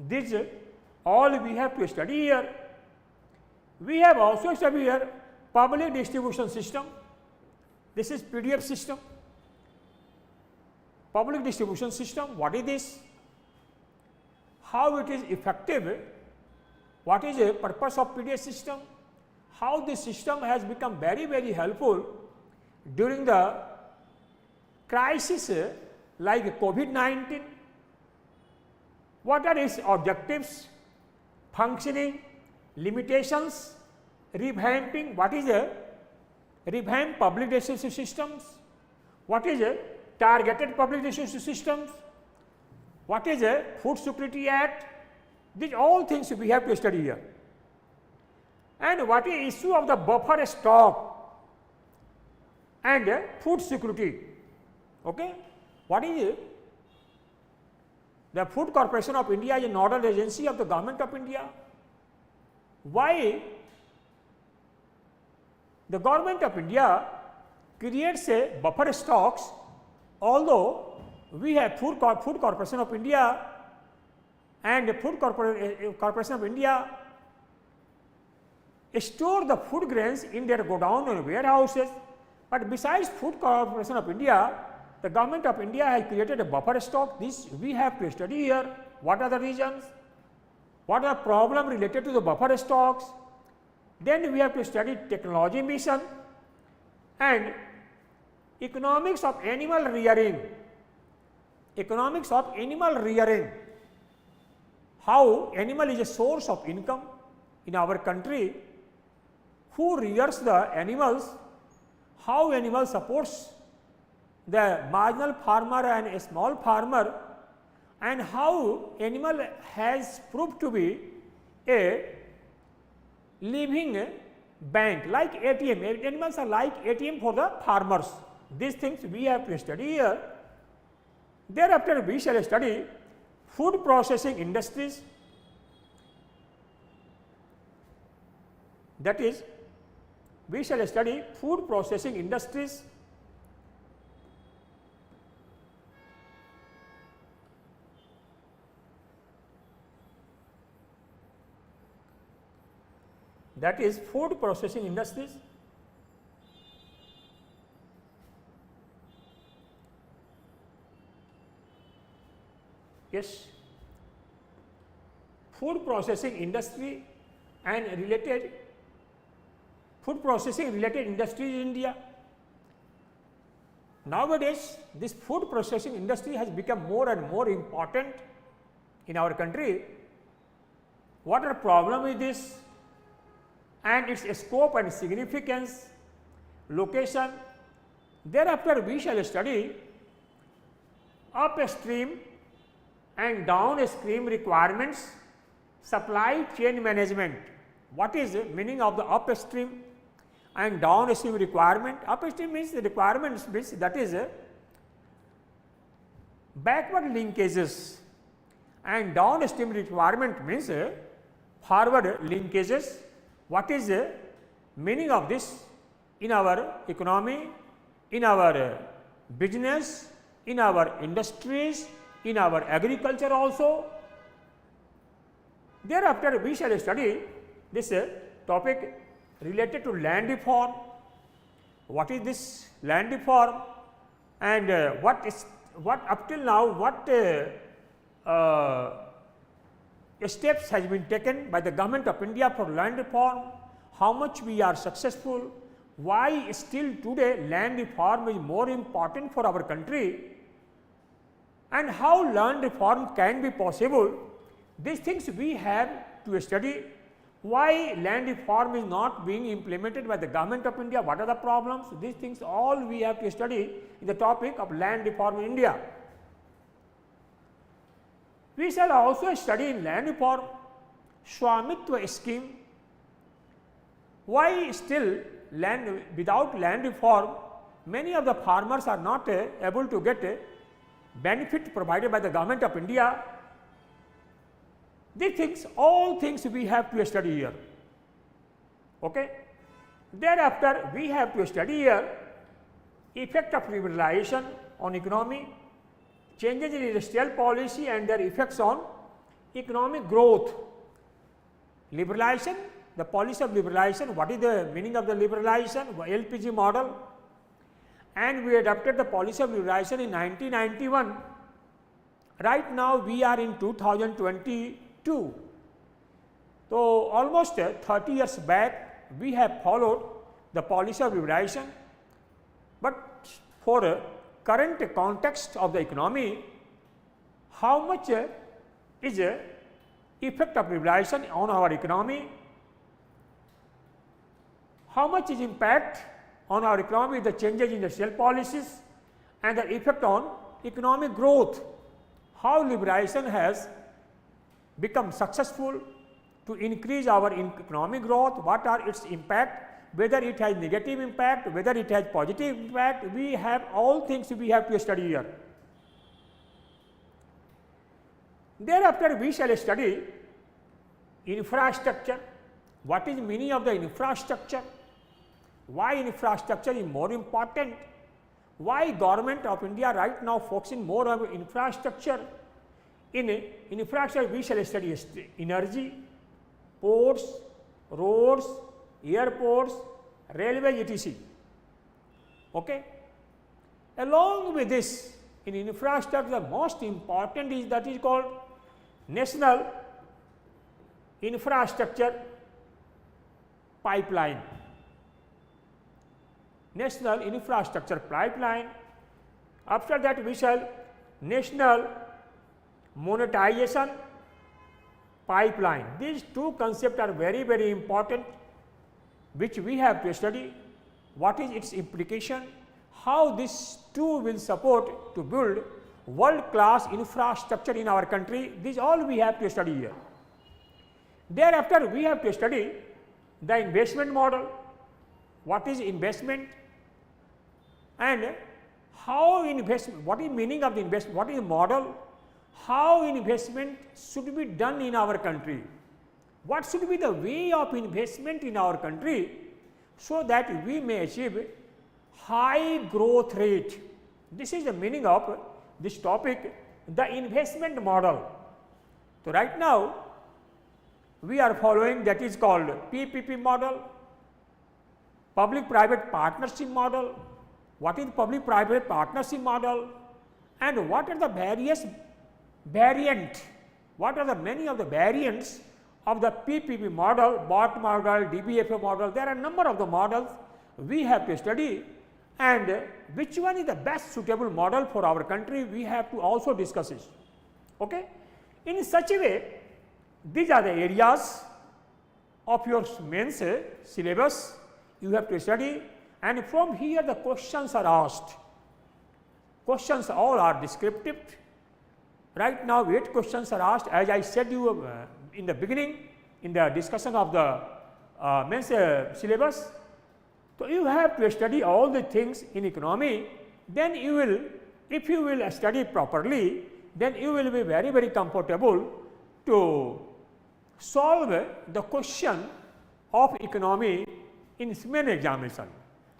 this all we have to study here. We have also studied here public distribution system. This is PDF system. Public distribution system, what is this? How it is effective? What is the purpose of PDF system? How this system has become very, very helpful during the crisis like COVID-19. What are its objectives, functioning, limitations, revamping? What is a revamped public distribution systems? What is a targeted public distribution systems? What is a Food Security Act? These all things we have to study here. And what is issue of the buffer stock and food security? Okay? What is it? The Food Corporation of India is a nodal agency of the Government of India. Why the Government of India creates a buffer stocks, although we have Food Corporation of India and Food Corporation of India store the food grains in their godown and warehouses, but besides Food Corporation of India, the Government of India has created a buffer stock. This we have to study here. What are the reasons? What are the problems related to the buffer stocks? Then we have to study technology mission and economics of animal rearing. Economics of animal rearing. How animal is a source of income in our country. Who rears the animals? How animal supports the marginal farmer and a small farmer, and how animal has proved to be a living bank like ATM. Animals are like ATM for the farmers. These things we have to study here. Thereafter we shall study food processing industries, that is we shall study food processing industries. that is food processing industries. Yes, food processing industry and related food processing related industries in India. Nowadays, this food processing industry has become more and more important in our country. What are the problem with this and its scope and significance, location? Thereafter, we shall study upstream and downstream requirements, supply chain management. What is the meaning of the upstream and downstream requirement? Upstream means the requirements means that is backward linkages, and downstream requirement means forward linkages. What is the meaning of this in our economy, in our business, in our industries, in our agriculture also? Thereafter, we shall study this topic related to land reform. What is this land reform, and what up till now steps has been taken by the government of India for land reform, how much we are successful, why still today land reform is more important for our country, and how land reform can be possible. These things we have to study. Why land reform is not being implemented by the government of India, what are the problems? These things all we have to study in the topic of land reform in India. We shall also study in land reform Swamitva scheme. Why still land, without land reform, many of the farmers are not able to get benefit provided by the government of India. These things, all things we have to study here. Okay? Thereafter, we have to study here effect of liberalization on economy, changes in industrial policy and their effects on economic growth. Liberalization, the policy of liberalization, what is the meaning of the liberalization? LPG model, and we adopted the policy of liberalization in 1991. Right now, we are in 2022. So, almost 30 years back, we have followed the policy of liberalization, but for current context of the economy, how much is effect of liberalization on our economy? How much is impact on our economy, the changes in industrial policies and the effect on economic growth? How liberalization has become successful to increase our economic growth, what are its impact, whether it has negative impact, whether it has positive impact, we have all things we have to study here. Thereafter, we shall study infrastructure. What is the meaning of the infrastructure? Why infrastructure is more important? Why government of India right now focusing more on infrastructure? In infrastructure, we shall study energy, ports, roads, airports, railway, etc. Okay? Along with this, in infrastructure, the most important is that is called National Infrastructure Pipeline. National Infrastructure Pipeline. After that, we shall National Monetization Pipeline. These two concepts are very, very important, which we have to study. What is its implication? How these two will support to build world class infrastructure in our country? These all we have to study here. Thereafter, we have to study the investment model. What is investment? And how investment, what is meaning of the investment, what is model, how investment should be done in our country, what should be the way of investment in our country so that we may achieve high growth rate. This is the meaning of this topic, the investment model. So, right now we are following, that is called PPP model, public private partnership model. What is public private partnership model, and what are the various variant, what are the many of the variants of the PPP model, BOT model, DBFA model. There are a number of the models we have to study, and which one is the best suitable model for our country, we have to also discuss it. Okay? In such a way, these are the areas of your mains syllabus you have to study, and from here the questions are asked. Questions all are descriptive. Right now 8 questions are asked, as I said you in the beginning in the discussion of the mains syllabus. So, you have to study all the things in economy, then you will, if you will study properly, then you will be very, very comfortable to solve the question of economy in main examination.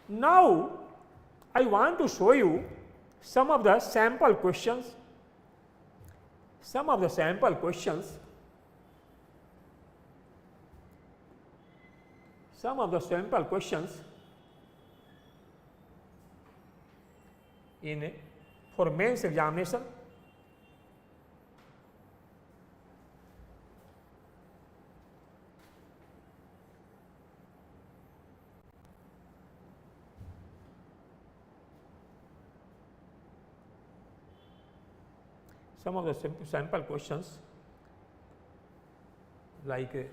Now, I want to show you some of the sample questions, some of the sample questions in for mains examination. Some of the sample questions like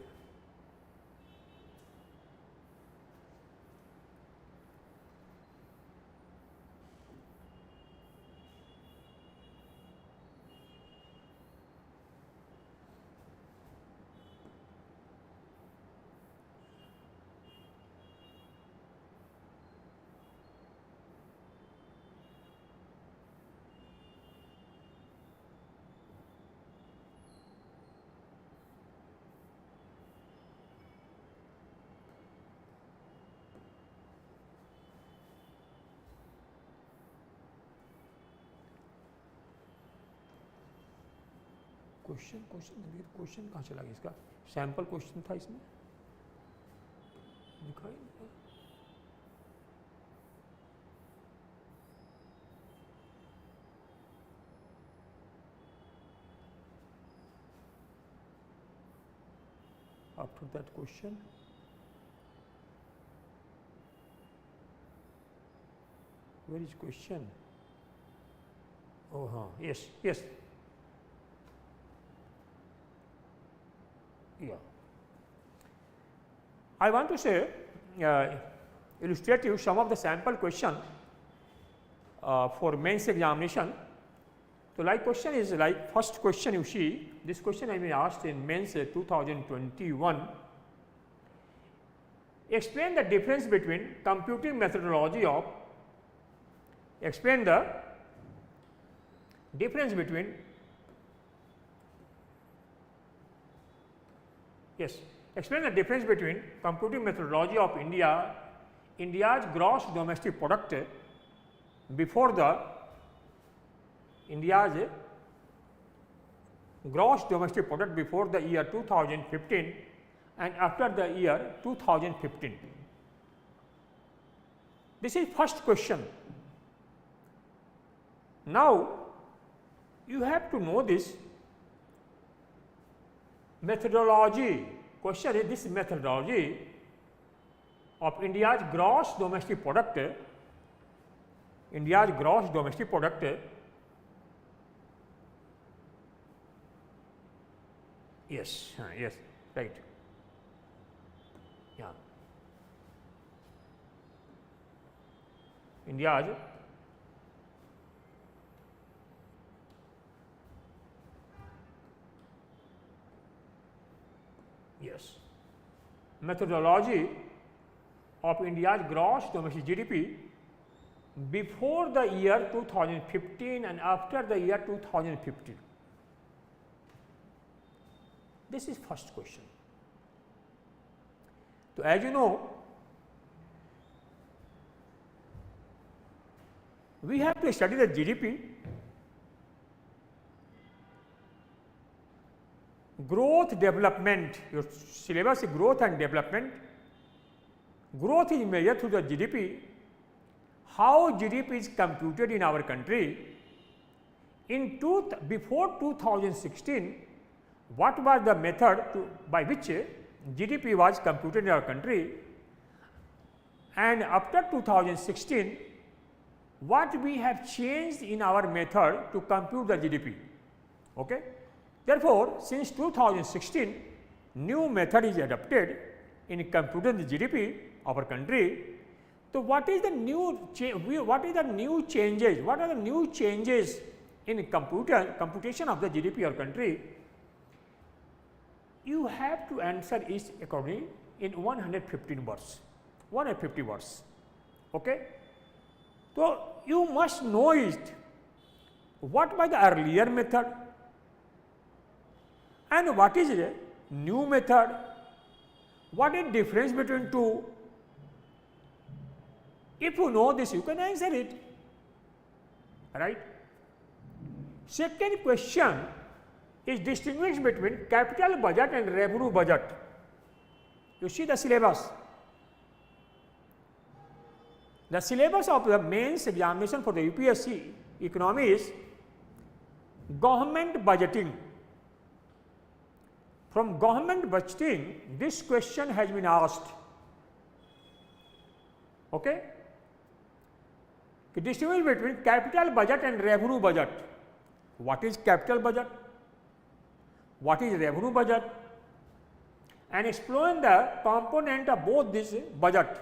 question कहाँ चला गया इसका, sample question था इसमें दिखाई नहीं। After that question, where is question? Oh, yes. Yeah. I want to say, illustrate you some of the sample question for mains examination. So, like question is like first question you see, this question I may asked in mains 2021. Explain the difference between computing methodology of, explain the difference between, explain the difference between computing methodology of India's gross domestic product before the India's gross domestic product before the year 2015 and after the year 2015. This is first question. Now, you have to know this methodology. Question is this methodology of India's gross domestic product, India's gross domestic product yes, right. Yeah. India's methodology of India's gross domestic GDP before the year 2015 and after the year 2015. This is first question. So, as you know, we have to study the GDP growth development, your syllabus is growth and development. Growth is measured through the GDP. How GDP is computed in our country? Before 2016, what was the method by which GDP was computed in our country, and after 2016, what we have changed in our method to compute the GDP. Okay? Therefore, since 2016, new method is adopted in computing the GDP of our country. So, what is the new changes? What are the new changes in computation of the GDP of our country? You have to answer each accordingly in 115 words, 150 words. Okay? So, you must know it. What was the earlier method and what is the new method? What is the difference between two? If you know this, you can answer it. Right? Second question is distinguish between capital budget and revenue budget. You see the syllabus. The syllabus of the mains examination for the UPSC economy is government budgeting. From government budgeting, this question has been asked. Okay? Distinguish between capital budget and revenue budget. What is capital budget? What is revenue budget? And explain the component of both this budget.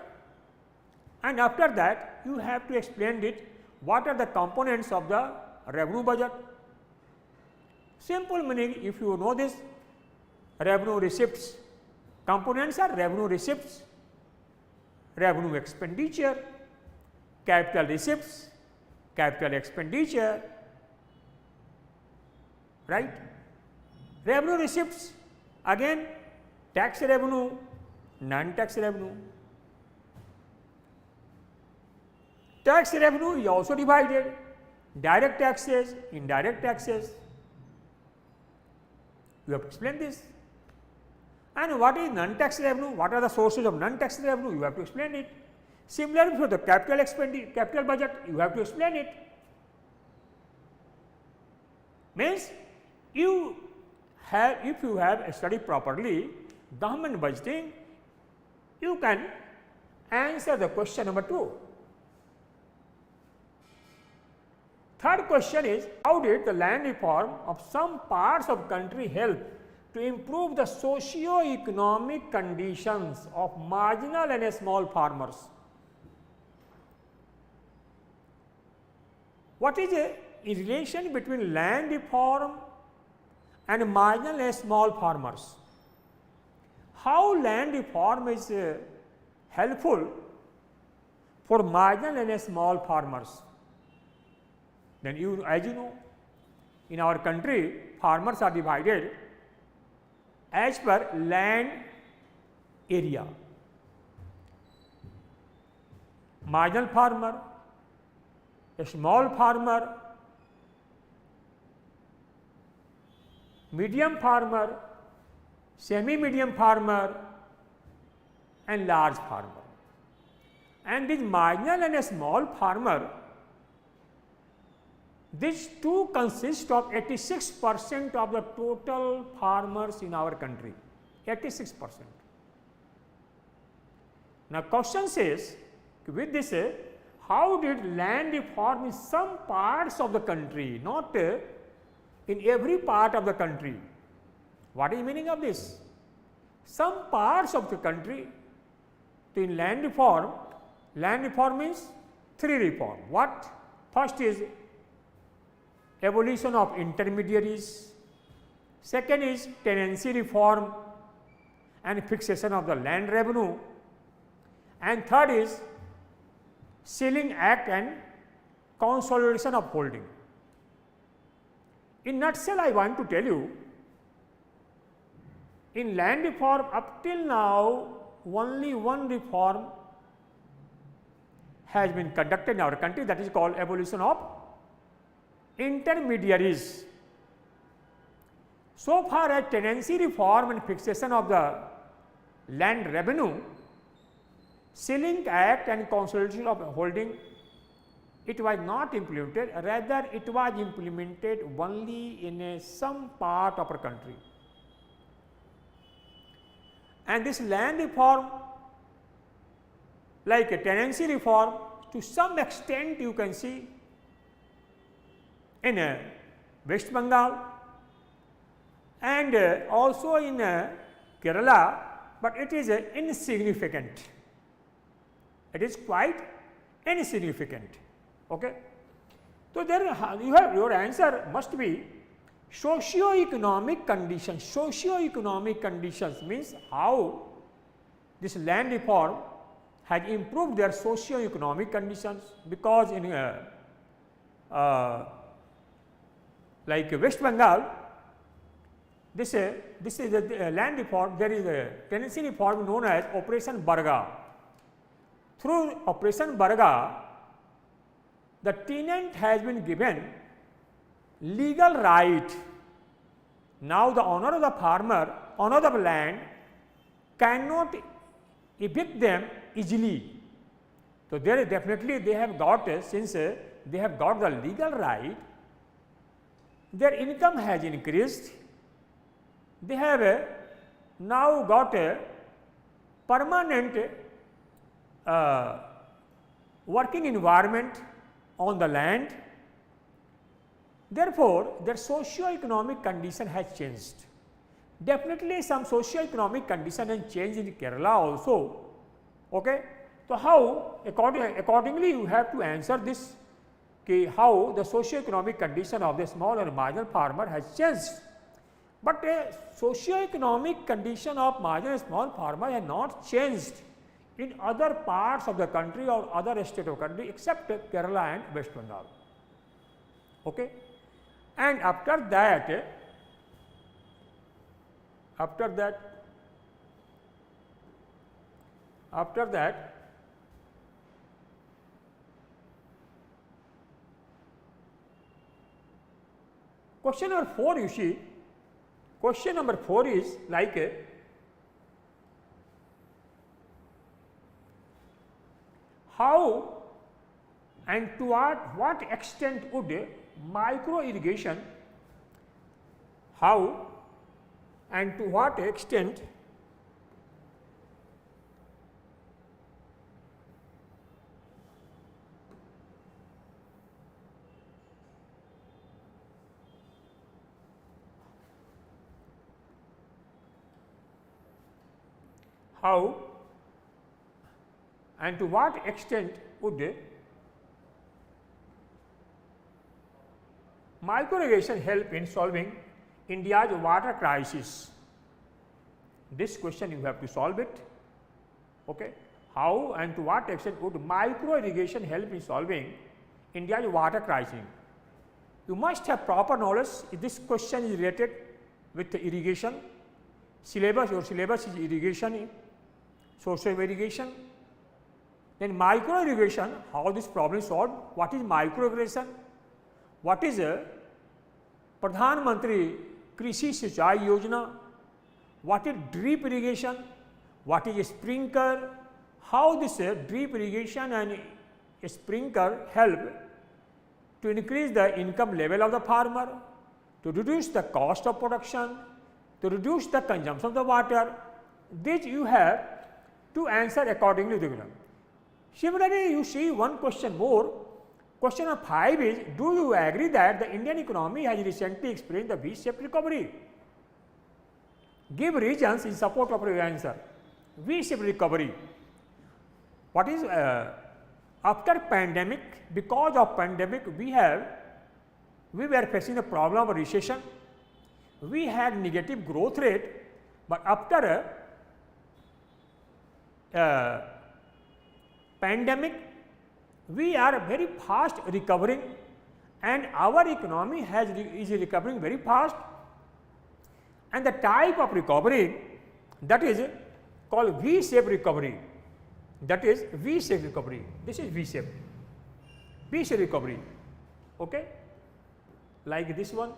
And after that, you have to explain it, what are the components of the revenue budget. Simple meaning, if you know this, revenue receipts, components are revenue receipts, revenue expenditure, capital receipts, capital expenditure, right. Revenue receipts, again tax revenue, non-tax revenue. Tax revenue is also divided, direct taxes, indirect taxes. You have to explain this. And what is non-tax revenue? What are the sources of non-tax revenue? You have to explain it. Similarly, for the capital budget, you have to explain it. Means, if you have studied properly government budgeting, you can answer the question number 2. Third question is, how did the land reform of some parts of country help to improve the socio-economic conditions of marginal and small farmers? What is a relation between land reform and marginal and small farmers? How land reform is helpful for marginal and small farmers? Then as you know, in our country, farmers are divided as per land area. Marginal farmer, a small farmer, medium farmer, semi-medium farmer and large farmer. And this marginal and a small farmer, these two consist of 86% of the total farmers in our country, 86%. Now, question says, with this, how did land reform in some parts of the country, not in every part of the country? What is the meaning of this? Some parts of the country, in land reform means 3 reform. What? First is abolition of intermediaries, second is tenancy reform and fixation of the land revenue, and third is Sealing Act and consolidation of holding. In nutshell, I want to tell you, in land reform up till now only one reform has been conducted in our country, that is called abolition of intermediaries. So far as tenancy reform and fixation of the land revenue, Ceiling Act and consolidation of holding, it was not implemented, rather it was implemented only in some part of our country. And this land reform, like a tenancy reform, to some extent you can see in West Bengal and also in Kerala, but it is insignificant. It is quite insignificant. Okay. So, there you have your answer must be socio-economic conditions. Socio-economic conditions means how this land reform has improved their socio-economic conditions, because in like West Bengal, this is the land reform. There is a tenancy reform known as Operation Barga. Through Operation Barga, the tenant has been given legal right. Now the owner of the farmer, owner of the land cannot evict them easily. So there definitely they have got, since they have got the legal right, their income has increased. They have now got a permanent working environment on the land. Therefore, their socio-economic condition has changed. Definitely some socio-economic condition has changed in Kerala also. Okay? So, how accordingly you have to answer this, how the socio-economic condition of the small and marginal farmer has changed. But a socio-economic condition of marginal and small farmer has not changed in other parts of the country or other state of country except Kerala and West Bengal. Okay? And after that, question number 4, you see, question number 4 is like how and to what extent would micro irrigation, how and to what extent would micro irrigation help in solving India's water crisis? This question you have to solve it. Okay. How and to what extent would micro irrigation help in solving India's water crisis? You must have proper knowledge. This question is related with irrigation. Syllabus, your syllabus is irrigation, source of irrigation. Then micro irrigation, how this problem is solved? What is micro irrigation? What is Pradhan Mantri Krishi Sinchai Yojana? What is drip irrigation? What is a sprinkler? How this drip irrigation and sprinkler help to increase the income level of the farmer, to reduce the cost of production, to reduce the consumption of the water? This you have to answer accordingly to the exam. Similarly, you see one question more. Question number 5 is, do you agree that the Indian economy has recently experienced the V-shaped recovery? Give reasons in support of your answer. V-shaped recovery. What is after pandemic? Because of pandemic, we were facing the problem of recession. We had negative growth rate, but after pandemic, we are very fast recovering, and our economy is recovering very fast. And the type of recovery that is called V-shaped recovery. That is V-shaped recovery. This is V-shaped. V-shaped recovery. Okay? Like this one.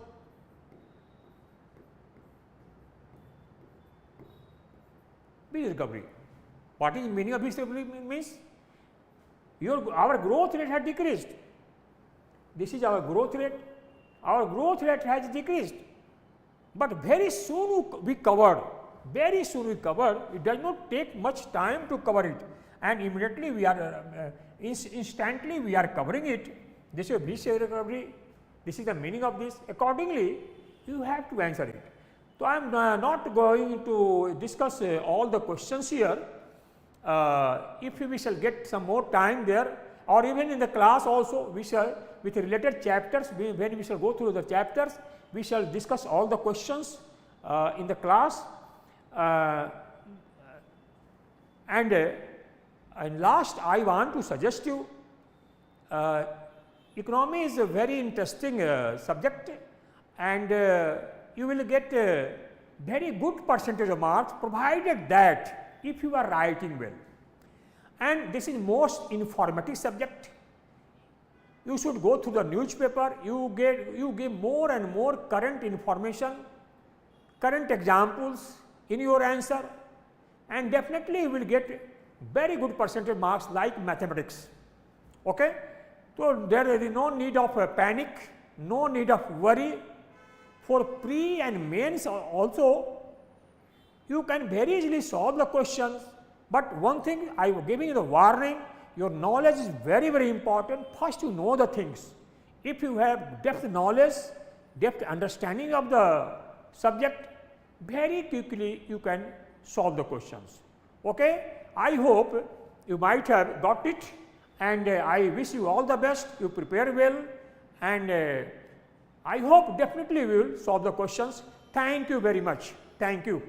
This recovery. What is the meaning of this recovery? Means our growth rate has decreased. This is our growth rate. Our growth rate has decreased, but very soon we covered. Very soon we covered. It does not take much time to cover it, and immediately we are instantly we are covering it. This is a V-shaped recovery. This is the meaning of this. Accordingly, you have to answer it. So I am not going to discuss all the questions here. If we shall get some more time there, or even in the class also, we shall with related chapters. When we shall go through the chapters, we shall discuss all the questions in the class. And last, I want to suggest you, economy is a very interesting subject, and you will get a very good percentage of marks, provided that if you are writing well. And this is most informative subject. You should go through the newspaper, you give more and more current information, current examples in your answer, and definitely you will get very good percentage marks like mathematics. Okay? So there is no need of panic, no need of worry. For pre and mains also, you can very easily solve the questions, but one thing I am giving you the warning, your knowledge is very, very important. First you know the things. If you have depth knowledge, depth understanding of the subject, very quickly you can solve the questions. Okay? I hope you might have got it, and I wish you all the best. You prepare well, and I hope definitely we will solve the questions. Thank you very much. Thank you.